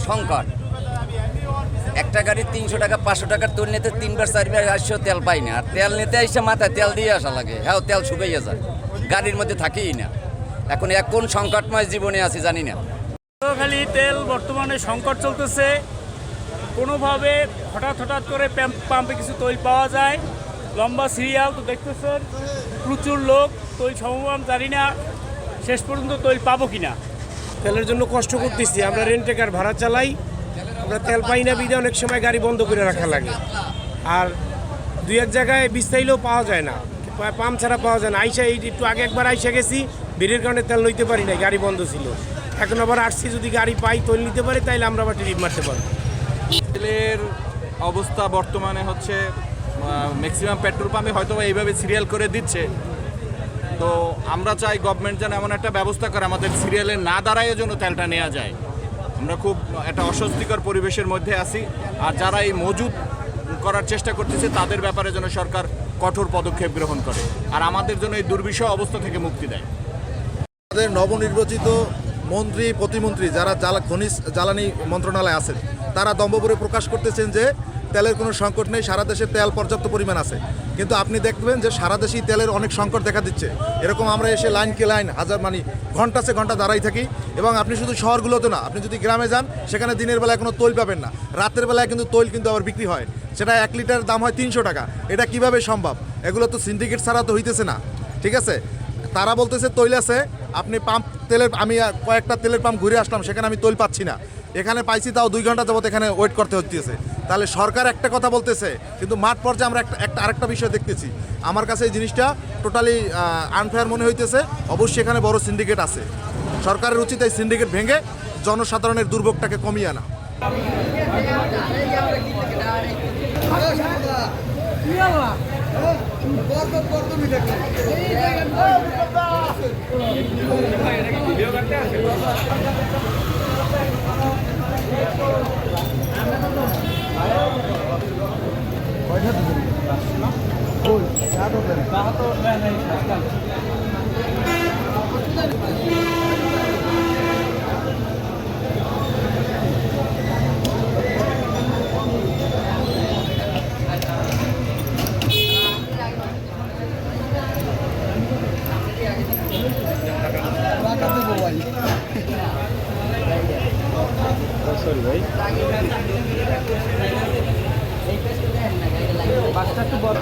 সংকট, একটা গাড়ি 300 টাকা 500 টাকার তেল নিতে 3 বার 4 বার আসছে তেল পাই না। আর তেল নিতে এসে মাথায় তেল দিয়ে আসা লাগে, হ্যাঁ তেল শুকাইয়া যায়, গাড়ির মধ্যে থাকেই না। এখন সংকটময় জীবনে আছি, জানি না। খালি তেল বর্তমানে সংকট চলতেছে, কোনোভাবে হঠাৎ করে পাম্পে কিছু তৈল পাওয়া যায়, লম্বা সিরিয়াল তো দেখতেছেন, প্রচুর লোক, তৈল সমমান জানি না শেষ পর্যন্ত তৈল পাবো কিনা। তেলের জন্য কষ্ট করতেছি, আমরা রেন্টেকার ভাড়া চালাই, আমরা তেল পাই না বিধে অনেক সময় গাড়ি বন্ধ করে রাখা লাগে। আর দুই এক জায়গায় বিস্তাইলেও পাওয়া যায় না, পাম্প ছাড়া পাওয়া যায় না। একটু আগে একবার আইসা গেছি, ভিড়ের কারণে তেল লইতে পারি না, গাড়ি বন্ধ ছিল। এখন আবার আসছি, যদি গাড়ি পাই তৈল নিতে পারি তাইলে আমরা আবার ট্রিপ মারতে পারবো। তেলের অবস্থা বর্তমানে হচ্ছে ম্যাক্সিমাম পেট্রোল পাম্পে হয়তো এইভাবে সিরিয়াল করে দিচ্ছে। তো আমরা চাই গভর্নমেন্ট যেন এমন একটা ব্যবস্থা করে আমাদের সিরিয়ালে না দাঁড়ায় যেন তেলটা নেওয়া যায়। আমরা খুব একটা অস্বস্তিকর পরিবেশের মধ্যে আছি। আর যারা এই মজুদ করার চেষ্টা করতেছে তাদের ব্যাপারে যেন সরকার কঠোর পদক্ষেপ গ্রহণ করে আর আমাদের জন্য এই দুর্বিষহ অবস্থা থেকে মুক্তি দেয়। আমাদের নবনির্বাচিত মন্ত্রী প্রতিমন্ত্রী যারা খনিজ জ্বালানি মন্ত্রণালয়ে আছেন, তারা দম্ভভরে প্রকাশ করতেছেন যে তেলের কোনো সংকট নেই, সারা দেশে তেল পর্যাপ্ত পরিমাণ আছে। কিন্তু আপনি দেখবেন যে সারা দেশেই তেলের অনেক সংকট দেখা দিচ্ছে। এরকম আমরা এসে লাইনকে লাইন ঘন্টাছে ঘন্টা দাঁড়াই থাকি। এবং আপনি শুধু শহরগুলোতে না, আপনি যদি গ্রামে যান সেখানে দিনের বেলায় কোনো তৈল পাবেন না, রাতের বেলায় কিন্তু তৈল কিন্তু আবার বিক্রি হয়, সেটা 1 লিটার দাম হয় 300 টাকা। এটা কিভাবে সম্ভব? এগুলো তো সিন্ডিকেট ছাড়া তো হইতেছে না, ঠিক আছে? তারা বলতেছে তৈল আছে, আপনি আমি কয়েকটা তেলের পাম্প ঘুরে আসলাম, সেখানে আমি তৈল পাচ্ছি না। এখানে পাইছি তাও 2 ঘন্টা যাবত এখানে ওয়েট করতে হচ্ছে। তাহলে সরকার একটা কথা বলতেছে, কিন্তু মাঠ পর্যায়ে আমরা আরেকটা বিষয় দেখতেছি। আমার কাছে এই জিনিসটা টোটালি আনফেয়ার মনে হইতেছে। অবশ্যই এখানে বড় সিন্ডিকেট আছে, সরকারের উচিত এই সিন্ডিকেট ভেঙে জনসাধারণের দুর্ভোগটাকে কমিয়ে আনা। সরি ভাই, বাসটা একটু বড়।